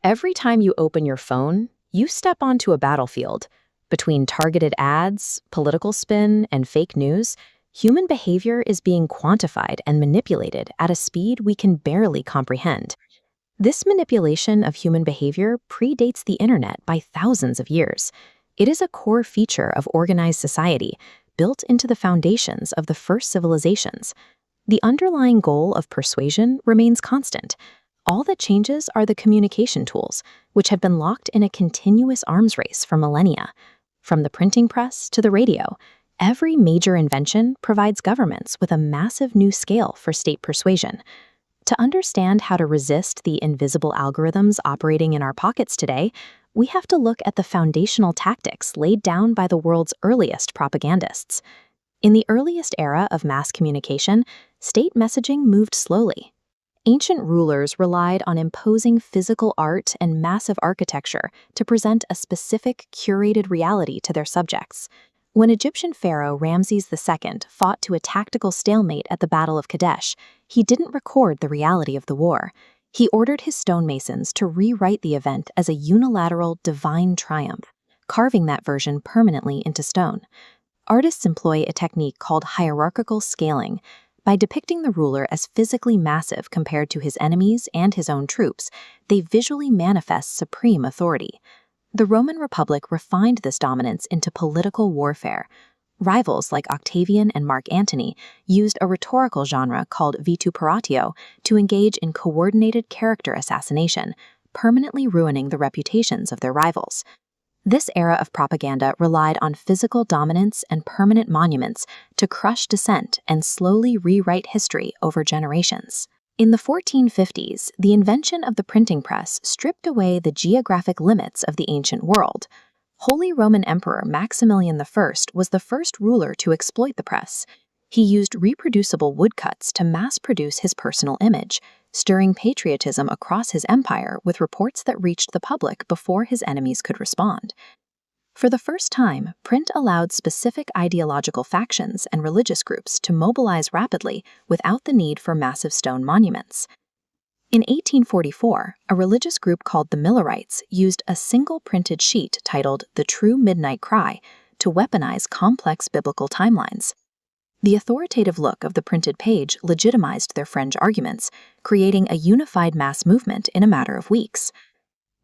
Every time you open your phone, you step onto a battlefield. Between targeted ads, political spin, and fake news, human behavior is being quantified and manipulated at a speed we can barely comprehend. This manipulation of human behavior predates the internet by thousands of years. It is a core feature of organized society, built into the foundations of the first civilizations. The underlying goal of persuasion remains constant. All that changes are the communication tools, which have been locked in a continuous arms race for millennia. From the printing press to the radio, every major invention provides governments with a massive new scale for state persuasion. To understand how to resist the invisible algorithms operating in our pockets today, we have to look at the foundational tactics laid down by the world's earliest propagandists. In the earliest era of mass communication, state messaging moved slowly. Ancient rulers relied on imposing physical art and massive architecture to present a specific, curated reality to their subjects. When Egyptian pharaoh Ramses II fought to a tactical stalemate at the Battle of Kadesh, he didn't record the reality of the war. He ordered his stonemasons to rewrite the event as a unilateral divine triumph, carving that version permanently into stone. Artists employ a technique called hierarchical scaling. By depicting the ruler as physically massive compared to his enemies and his own troops, they visually manifest supreme authority. The Roman Republic refined this dominance into political warfare. Rivals like Octavian and Mark Antony used a rhetorical genre called vituperatio to engage in coordinated character assassination, permanently ruining the reputations of their rivals. This era of propaganda relied on physical dominance and permanent monuments to crush dissent and slowly rewrite history over generations. In the 1450s, the invention of the printing press stripped away the geographic limits of the ancient world. Holy Roman Emperor Maximilian I was the first ruler to exploit the press. He used reproducible woodcuts to mass-produce his personal image, stirring patriotism across his empire with reports that reached the public before his enemies could respond. For the first time, print allowed specific ideological factions and religious groups to mobilize rapidly without the need for massive stone monuments. In 1844, a religious group called the Millerites used a single printed sheet titled The True Midnight Cry to weaponize complex biblical timelines. The authoritative look of the printed page legitimized their fringe arguments, creating a unified mass movement in a matter of weeks.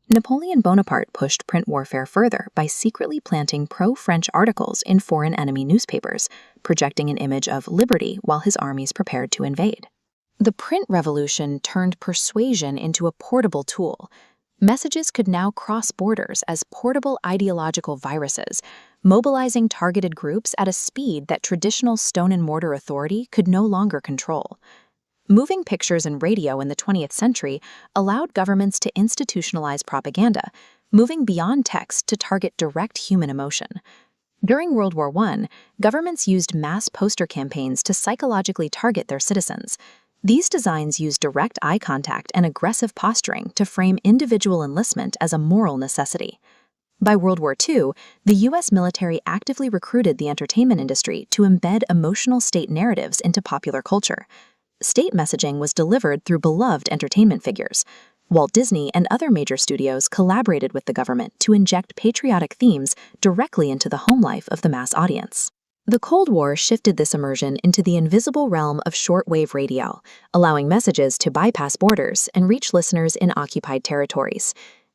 Napoleon Bonaparte pushed print warfare further by secretly planting pro-French articles in foreign enemy newspapers, projecting an image of liberty while his armies prepared to invade. The print revolution turned persuasion into a portable tool. Messages could now cross borders as portable ideological viruses, mobilizing targeted groups at a speed that traditional stone-and-mortar authority could no longer control. Moving pictures and radio in the 20th century allowed governments to institutionalize propaganda, moving beyond text to target direct human emotion. During World War I, governments used mass poster campaigns to psychologically target their citizens. These designs used direct eye contact and aggressive posturing to frame individual enlistment as a moral necessity. By World War II, the U.S. military actively recruited the entertainment industry to embed emotional state narratives into popular culture. State messaging was delivered through beloved entertainment figures. Walt Disney and other major studios collaborated with the government to inject patriotic themes directly into the home life of the mass audience. The Cold War shifted this immersion into the invisible realm of shortwave radio, allowing messages to bypass borders and reach listeners in occupied territories.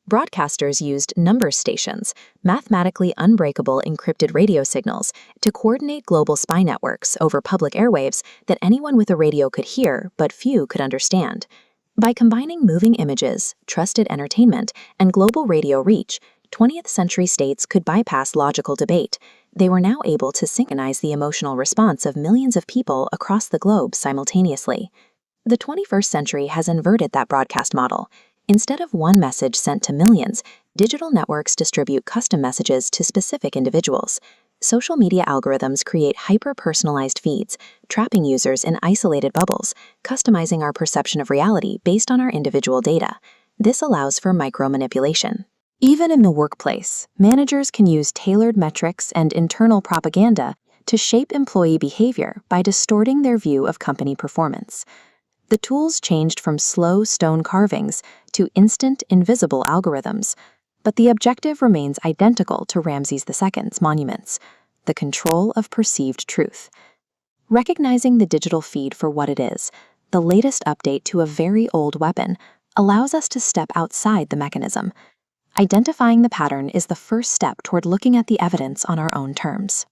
Broadcasters used number stations, mathematically unbreakable encrypted radio signals, to coordinate global spy networks over public airwaves that anyone with a radio could hear but few could understand. By combining moving images, trusted entertainment, and global radio reach, 20th century states could bypass logical debate. They were now able to synchronize the emotional response of millions of people across the globe simultaneously. The 21st century has inverted that broadcast model. Instead of one message sent to millions, digital networks distribute custom messages to specific individuals. Social media algorithms create hyper-personalized feeds, trapping users in isolated bubbles, customizing our perception of reality based on our individual data. This allows for micro-manipulation. Even in the workplace, managers can use tailored metrics and internal propaganda to shape employee behavior by distorting their view of company performance. The tools changed from slow stone carvings to instant, invisible algorithms. But the objective remains identical to Ramses II's monuments: the control of perceived truth. Recognizing the digital feed for what it is, the latest update to a very old weapon, allows us to step outside the mechanism. Identifying the pattern is the first step toward looking at the evidence on our own terms.